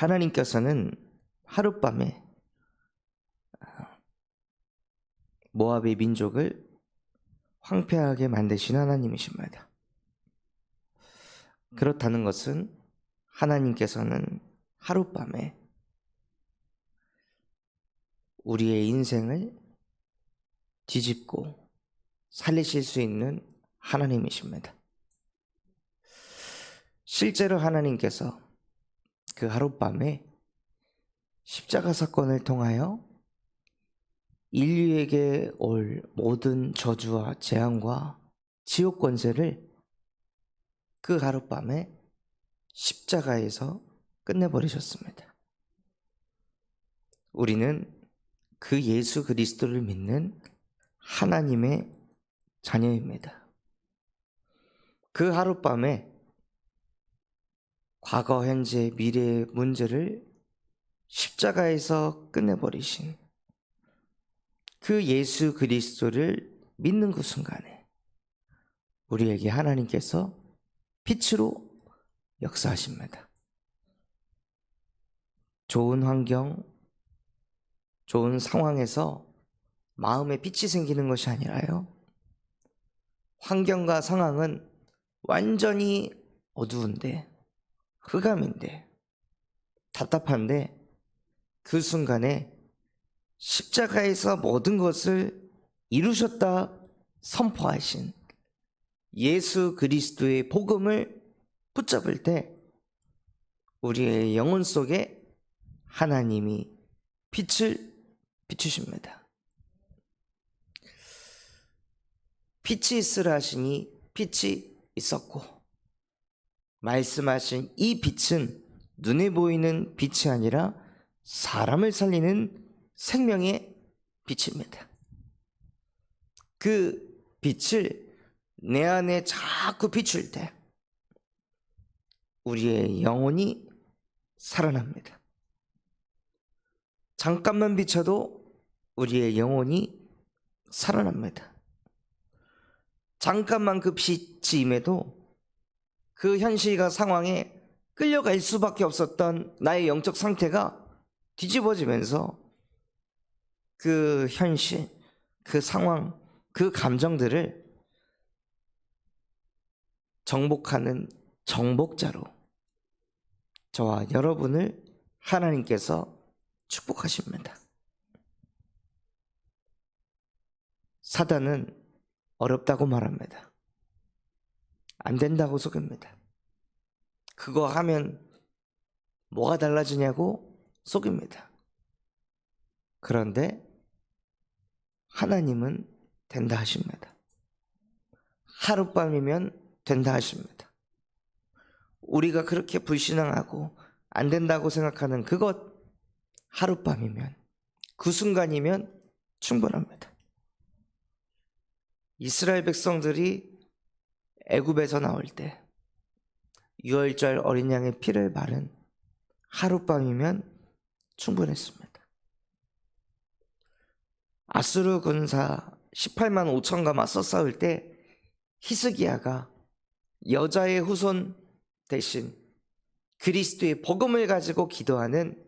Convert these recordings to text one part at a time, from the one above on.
하나님께서는 하룻밤에 모압의 민족을 황폐하게 만드신 하나님이십니다. 그렇다는 것은 하나님께서는 하룻밤에 우리의 인생을 뒤집고 살리실 수 있는 하나님이십니다. 실제로 하나님께서 그 하룻밤에 십자가 사건을 통하여 인류에게 올 모든 저주와 재앙과 지옥 권세를 그 하룻밤에 십자가에서 끝내버리셨습니다. 우리는 그 예수 그리스도를 믿는 하나님의 자녀입니다. 그 하룻밤에 과거, 현재, 미래의 문제를 십자가에서 끝내버리신 그 예수 그리스도를 믿는 그 순간에 우리에게 하나님께서 빛으로 역사하십니다. 좋은 환경, 좋은 상황에서 마음에 빛이 생기는 것이 아니라요, 환경과 상황은 완전히 어두운데, 흑암인데, 답답한데, 그 순간에 십자가에서 모든 것을 이루셨다 선포하신 예수 그리스도의 복음을 붙잡을 때 우리의 영혼 속에 하나님이 빛을 비추십니다. 빛이 있으라 하시니 빛이 있었고, 말씀하신 이 빛은 눈에 보이는 빛이 아니라 사람을 살리는 생명의 빛입니다. 그 빛을 내 안에 자꾸 비출 때 우리의 영혼이 살아납니다. 잠깐만 비춰도 우리의 영혼이 살아납니다. 잠깐만 그 빛이 임해도 그 현실과 상황에 끌려갈 수밖에 없었던 나의 영적 상태가 뒤집어지면서 그 현실, 그 상황, 그 감정들을 정복하는 정복자로 저와 여러분을 하나님께서 축복하십니다. 사단은 어렵다고 말합니다. 안 된다고 속입니다. 그거 하면 뭐가 달라지냐고 속입니다. 그런데 하나님은 된다 하십니다. 하룻밤이면 된다 하십니다. 우리가 그렇게 불신앙하고 안 된다고 생각하는 그것, 하룻밤이면, 그 순간이면 충분합니다. 이스라엘 백성들이 애굽에서 나올 때 유월절 어린 양의 피를 바른 하룻밤이면 충분했습니다. 아수르 군사 18만 5천과 맞서 싸울 때 히스기야가 여자의 후손 대신 그리스도의 복음을 가지고 기도하는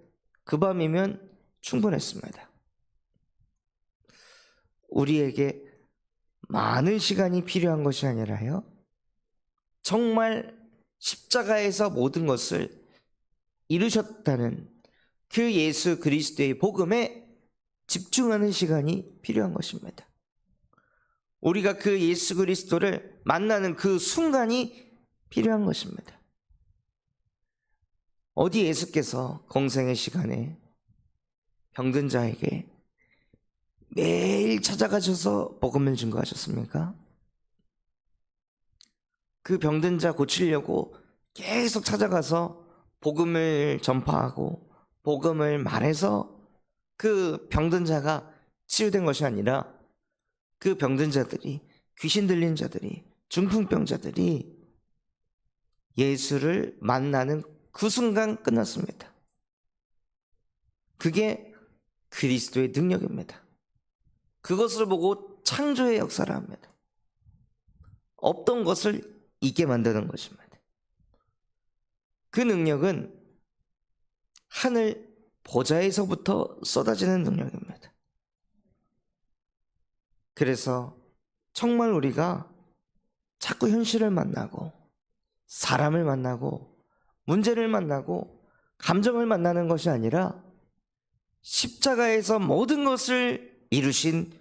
그 밤이면 충분했습니다. 우리에게 많은 시간이 필요한 것이 아니라요, 정말 십자가에서 모든 것을 이루셨다는 그 예수 그리스도의 복음에 집중하는 시간이 필요한 것입니다. 우리가 그 예수 그리스도를 만나는 그 순간이 필요한 것입니다. 어디 예수께서 공생의 시간에 병든 자에게 매일 찾아가셔서 복음을 증거하셨습니까? 그 병든 자 고치려고 계속 찾아가서 복음을 전파하고 복음을 말해서 그 병든 자가 치유된 것이 아니라 그 병든 자들이, 귀신 들린 자들이, 중풍병자들이 예수를 만나는 그 순간 끝났습니다. 그게 그리스도의 능력입니다. 그것을 보고 창조의 역사를 합니다. 없던 것을 있게 만드는 것입니다. 그 능력은 하늘 보좌에서부터 쏟아지는 능력입니다. 그래서 정말 우리가 자꾸 현실을 만나고 사람을 만나고 문제를 만나고 감정을 만나는 것이 아니라 십자가에서 모든 것을 이루신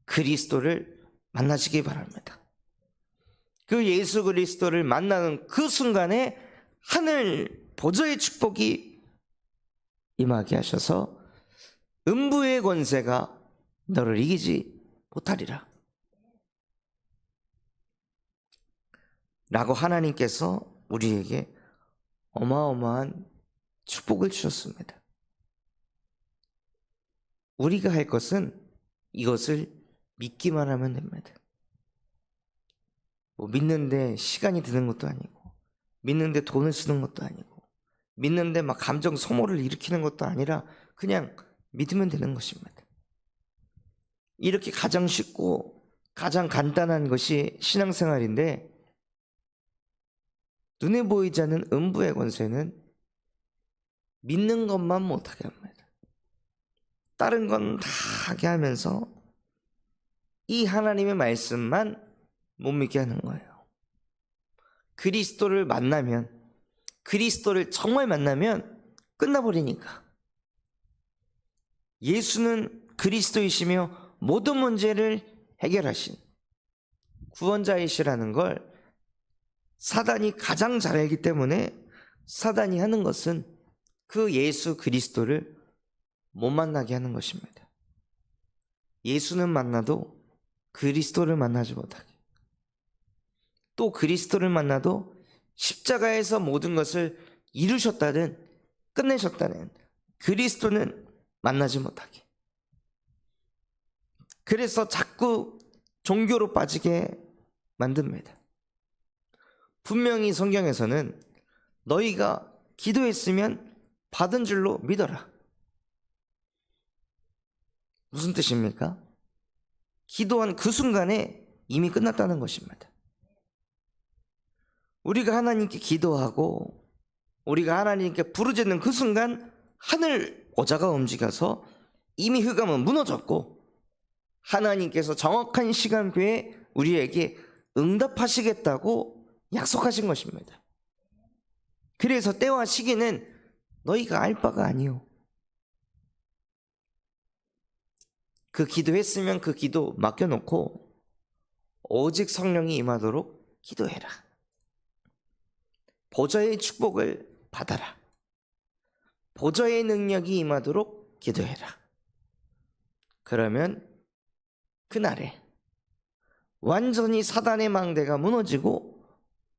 그리스도를 만나시기 바랍니다. 그 예수 그리스도를 만나는 그 순간에 하늘 보좌의 축복이 임하게 하셔서 음부의 권세가 너를 이기지 못하리라 라고 하나님께서 우리에게 어마어마한 축복을 주셨습니다. 우리가 할 것은 이것을 믿기만 하면 됩니다. 믿는데 시간이 드는 것도 아니고, 믿는데 돈을 쓰는 것도 아니고, 믿는데 막 감정 소모를 일으키는 것도 아니라 그냥 믿으면 되는 것입니다. 이렇게 가장 쉽고 가장 간단한 것이 신앙생활인데, 눈에 보이지 않는 음부의 권세는 믿는 것만 못하게 합니다. 다른 건 다 하게 하면서 이 하나님의 말씀만 못 믿게 하는 거예요. 그리스도를 만나면, 그리스도를 정말 만나면 끝나버리니까. 예수는 그리스도이시며 모든 문제를 해결하신 구원자이시라는 걸 사단이 가장 잘 알기 때문에 사단이 하는 것은 그 예수 그리스도를 못 만나게 하는 것입니다. 예수는 만나도 그리스도를 만나지 못하게, 또 그리스도를 만나도 십자가에서 모든 것을 이루셨다는, 끝내셨다는 그리스도는 만나지 못하게. 그래서 자꾸 종교로 빠지게 만듭니다. 분명히 성경에서는 너희가 기도했으면 받은 줄로 믿어라. 무슨 뜻입니까? 기도한 그 순간에 이미 끝났다는 것입니다. 우리가 하나님께 기도하고 우리가 하나님께 부르짖는 그 순간 하늘 보좌가 움직여서 이미 흑암은 무너졌고 하나님께서 정확한 시간표에 우리에게 응답하시겠다고 약속하신 것입니다. 그래서 때와 시기는 너희가 알 바가 아니요. 그 기도했으면 그 기도 맡겨놓고 오직 성령이 임하도록 기도해라. 보좌의 축복을 받아라. 보좌의 능력이 임하도록 기도해라. 그러면 그날에 완전히 사단의 망대가 무너지고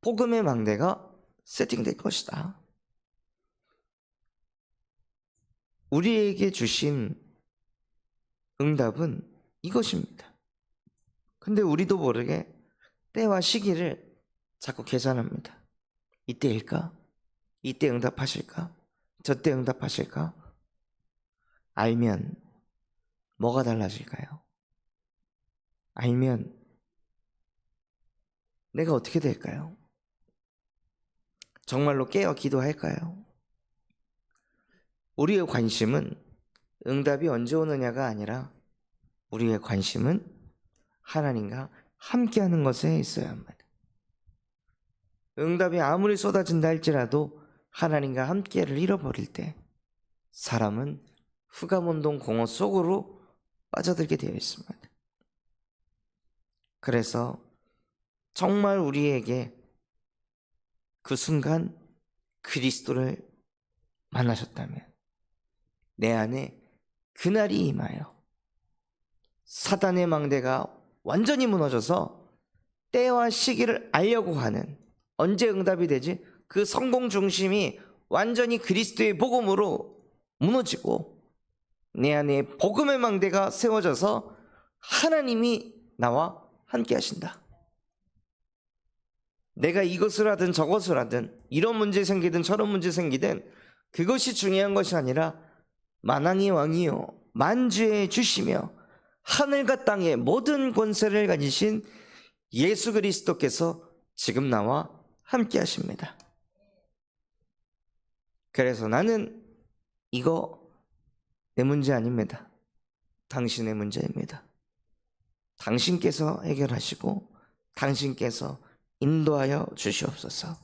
복음의 망대가 세팅될 것이다. 우리에게 주신 응답은 이것입니다. 근데 우리도 모르게 때와 시기를 자꾸 계산합니다. 이때일까? 이때 응답하실까? 저때 응답하실까? 알면 뭐가 달라질까요? 알면 내가 어떻게 될까요? 정말로 깨어 기도할까요? 우리의 관심은 응답이 언제 오느냐가 아니라 우리의 관심은 하나님과 함께하는 것에 있어야 합니다. 응답이 아무리 쏟아진다 할지라도 하나님과 함께를 잃어버릴 때 사람은 흑암운동 공허 속으로 빠져들게 되어 있습니다. 그래서 정말 우리에게 그 순간 그리스도를 만나셨다면 내 안에 그날이 임하여 사단의 망대가 완전히 무너져서 때와 시기를 알려고 하는, 언제 응답이 되지? 그 성공 중심이 완전히 그리스도의 복음으로 무너지고 내 안에 복음의 망대가 세워져서 하나님이 나와 함께 하신다. 내가 이것을 하든 저것을 하든 이런 문제 생기든 저런 문제 생기든 그것이 중요한 것이 아니라 만왕의 왕이요 만주의 주시며 하늘과 땅의 모든 권세를 가지신 예수 그리스도께서 지금 나와 함께 하십니다. 그래서 나는 이거 내 문제 아닙니다. 당신의 문제입니다. 당신께서 해결하시고 당신께서 인도하여 주시옵소서.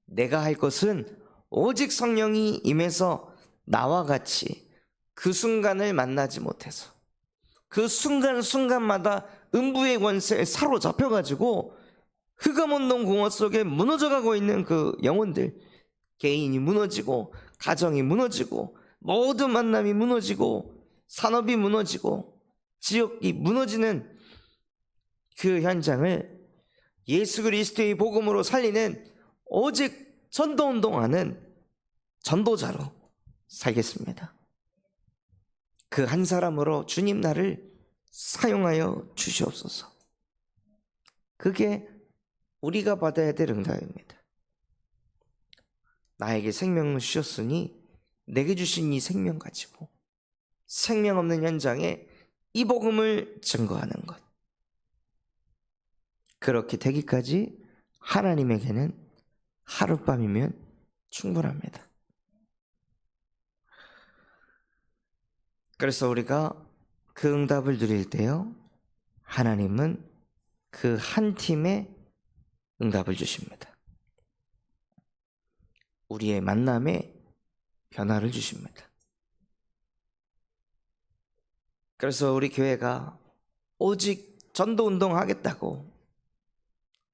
내가 할 것은 오직 성령이 임해서 나와 같이 그 순간을 만나지 못해서 그 순간순간마다 음부의 권세에 사로잡혀가지고 흑암운동 공허 속에 무너져가고 있는 그 영혼들, 개인이 무너지고 가정이 무너지고 모든 만남이 무너지고 산업이 무너지고 지역이 무너지는 그 현장을 예수 그리스도의 복음으로 살리는 오직 전도운동하는 전도자로 살겠습니다. 그 한 사람으로 주님 나를 사용하여 주시옵소서. 그게 우리가 받아야 될 응답입니다. 나에게 생명을 주셨으니 내게 주신 이 생명 가지고 생명 없는 현장에 이 복음을 증거하는 것. 그렇게 되기까지 하나님에게는 하룻밤이면 충분합니다. 그래서 우리가 그 응답을 누릴 때요, 하나님은 그 한 팀에 응답을 주십니다. 우리의 만남에 변화를 주십니다. 그래서 우리 교회가 오직 전도운동 하겠다고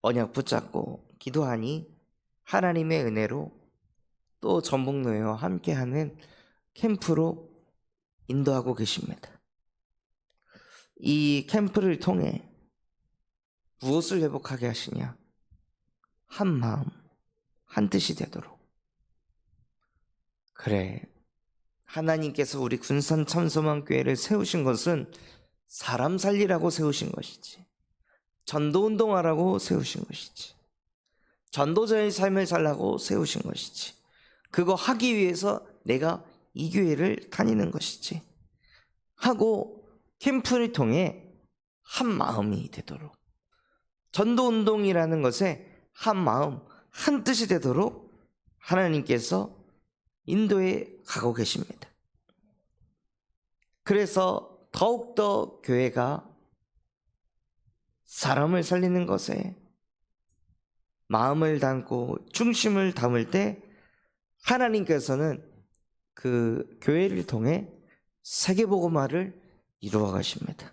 언약 붙잡고 기도하니 하나님의 은혜로 또 전북노예와 함께하는 캠프로 인도하고 계십니다. 이 캠프를 통해 무엇을 회복하게 하시냐? 한 마음, 한 뜻이 되도록. 그래, 하나님께서 우리 군산 참소망교회를 세우신 것은 사람 살리라고 세우신 것이지, 전도운동하라고 세우신 것이지, 전도자의 삶을 살라고 세우신 것이지, 그거 하기 위해서 내가 이 교회를 다니는 것이지 하고 캠프를 통해 한 마음이 되도록, 전도운동이라는 것에 한 마음, 한 뜻이 되도록 하나님께서 인도에 가고 계십니다. 그래서 더욱더 교회가 사람을 살리는 것에 마음을 담고 중심을 담을 때 하나님께서는 그 교회를 통해 세계복음화를 이루어 가십니다.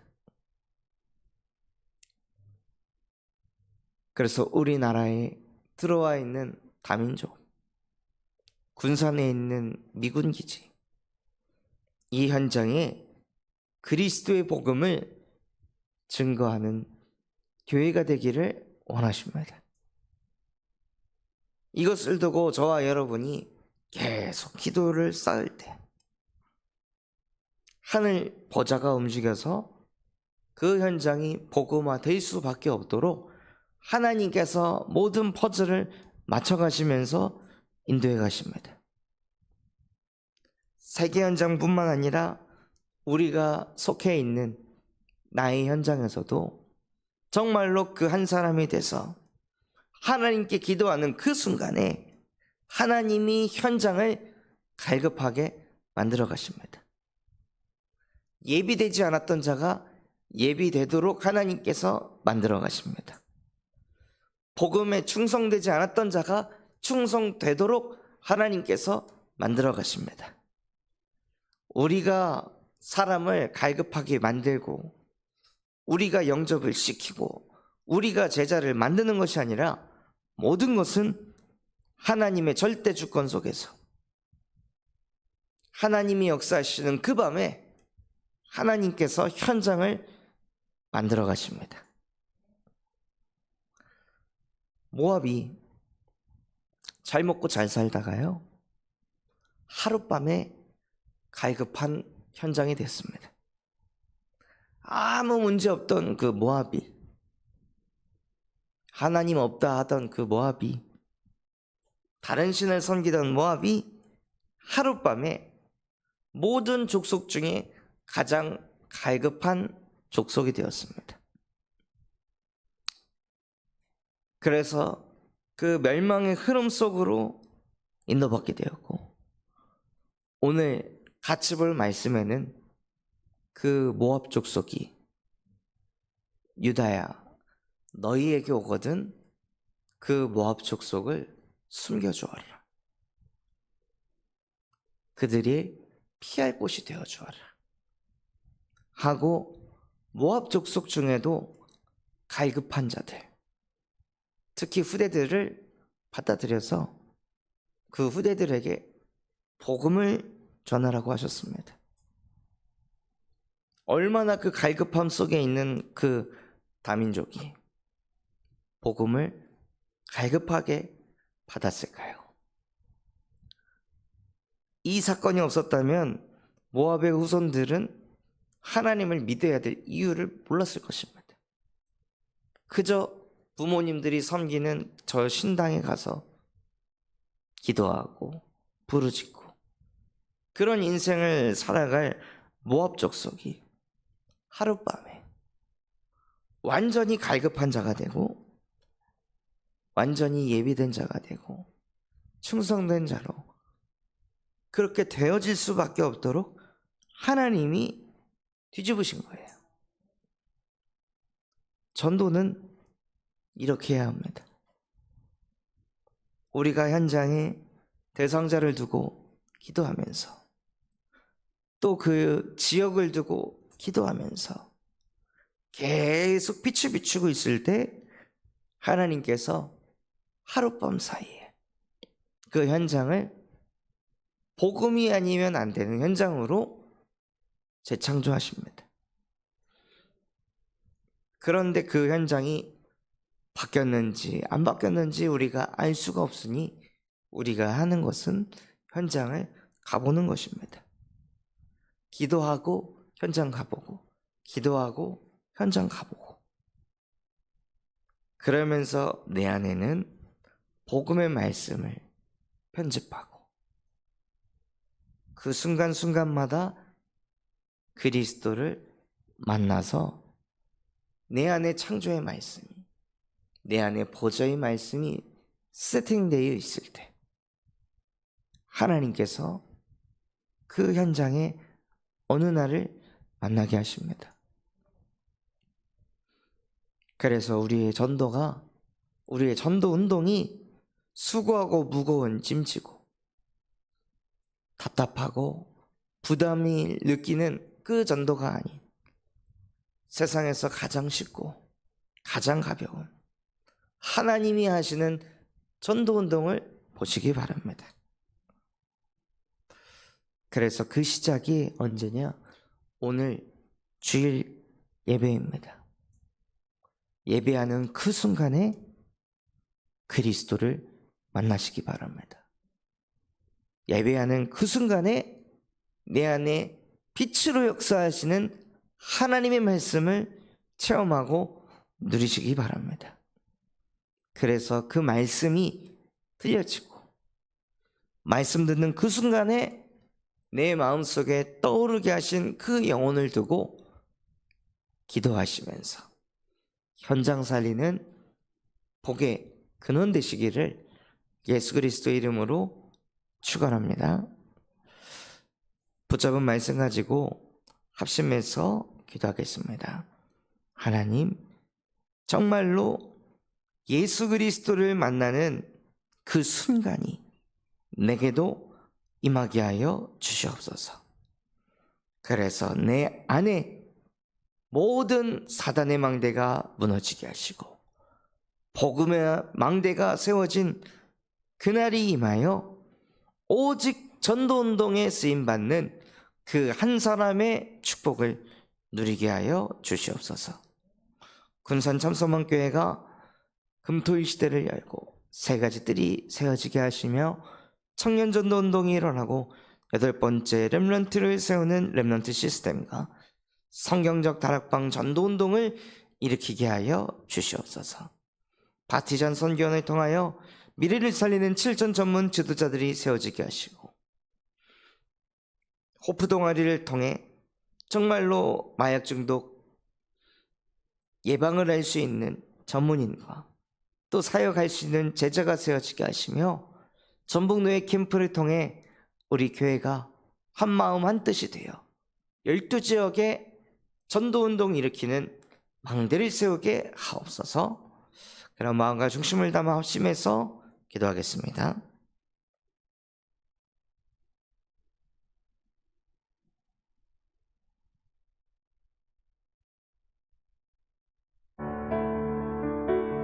그래서 우리나라에 들어와 있는 다민족, 군산에 있는 미군 기지, 이 현장에 그리스도의 복음을 증거하는 교회가 되기를 원하십니다. 이것을 두고 저와 여러분이 계속 기도를 쌓을 때 하늘 보좌가 움직여서 그 현장이 복음화될 수밖에 없도록 하나님께서 모든 퍼즐을 맞춰가시면서 인도해 가십니다. 세계 현장뿐만 아니라 우리가 속해 있는 나의 현장에서도 정말로 그 한 사람이 돼서 하나님께 기도하는 그 순간에 하나님이 현장을 갈급하게 만들어 가십니다. 예비되지 않았던 자가 예비되도록 하나님께서 만들어 가십니다. 복음에 충성되지 않았던 자가 충성되도록 하나님께서 만들어 가십니다. 우리가 사람을 갈급하게 만들고 우리가 영접을 시키고 우리가 제자를 만드는 것이 아니라 모든 것은 하나님의 절대 주권 속에서 하나님이 역사하시는 그 밤에 하나님께서 현장을 만들어 가십니다. 모압이 잘 먹고 잘 살다가요, 하룻밤에 갈급한 현장이 됐습니다. 아무 문제 없던 그 모압이, 하나님 없다 하던 그 모압이, 다른 신을 섬기던 모압이 하룻밤에 모든 족속 중에 가장 갈급한 족속이 되었습니다. 그래서 그 멸망의 흐름 속으로 인도받게 되었고, 오늘 같이 볼 말씀에는 그 모압 족속이 유다야 너희에게 오거든 그 모압 족속을 숨겨주어라. 그들이 피할 곳이 되어주어라 하고 모압 족속 중에도 갈급한 자들, 특히 후대들을 받아들여서 그 후대들에게 복음을 전하라고 하셨습니다. 얼마나 그 갈급함 속에 있는 그 다민족이 복음을 갈급하게 받았을까요? 이 사건이 없었다면 모압의 후손들은 하나님을 믿어야 될 이유를 몰랐을 것입니다. 그저 부모님들이 섬기는 저 신당에 가서 기도하고 부르짖고 그런 인생을 살아갈 모압 족속이 하룻밤에 완전히 갈급한 자가 되고 완전히 예비된 자가 되고 충성된 자로 그렇게 되어질 수밖에 없도록 하나님이 뒤집으신 거예요. 전도는 이렇게 해야 합니다. 우리가 현장에 대상자를 두고 기도하면서 또 그 지역을 두고 기도하면서 계속 빛을 비추고 있을 때 하나님께서 하룻밤 사이에 그 현장을 복음이 아니면 안 되는 현장으로 재창조하십니다. 그런데 그 현장이 바뀌었는지 안 바뀌었는지 우리가 알 수가 없으니 우리가 하는 것은 현장을 가보는 것입니다. 기도하고 현장 가보고 기도하고 현장 가보고 그러면서 내 안에는 복음의 말씀을 편집하고 그 순간순간마다 그리스도를 만나서 내 안에 창조의 말씀이 내 안에 보좌의 말씀이 세팅되어 있을 때 하나님께서 그 현장에 어느 날을 만나게 하십니다. 그래서 우리의 전도 운동이 수고하고 무거운 짐지고 답답하고 부담이 느끼는 그 전도가 아닌 세상에서 가장 쉽고 가장 가벼운 하나님이 하시는 전도 운동을 보시기 바랍니다. 그래서 그 시작이 언제냐? 오늘 주일 예배입니다. 예배하는 그 순간에 그리스도를 만나시기 바랍니다. 예배하는 그 순간에 내 안에 빛으로 역사하시는 하나님의 말씀을 체험하고 누리시기 바랍니다. 그래서 그 말씀이 들려지고 말씀 듣는 그 순간에 내 마음속에 떠오르게 하신 그 영혼을 두고 기도하시면서 현장 살리는 복의 근원 되시기를 예수 그리스도 이름으로 축원합니다. 붙잡은 말씀 가지고 합심해서 기도하겠습니다. 하나님, 정말로 예수 그리스도를 만나는 그 순간이 내게도 임하게 하여 주시옵소서. 그래서 내 안에 모든 사단의 망대가 무너지게 하시고 복음의 망대가 세워진 그날이 임하여 오직 전도운동에 쓰임받는 그 한 사람의 축복을 누리게 하여 주시옵소서. 군산 참소망교회가 금토일 시대를 열고 세 가지 뜰이 세워지게 하시며 청년 전도 운동이 일어나고 8번째 렘넌트를 세우는 렘넌트 시스템과 성경적 다락방 전도 운동을 일으키게 하여 주시옵소서. 바티잔 선교원을 통하여 미래를 살리는 7전 전문 지도자들이 세워지게 하시고 호프 동아리를 통해 정말로 마약 중독 예방을 할 수 있는 전문인과 또 사역할 수 있는 제자가 세워지게 하시며 전북노예 캠프를 통해 우리 교회가 한 마음 한 뜻이 되어 12지역에 전도운동 일으키는 망대를 세우게 하옵소서. 그런 마음과 중심을 담아 합심해서 기도하겠습니다.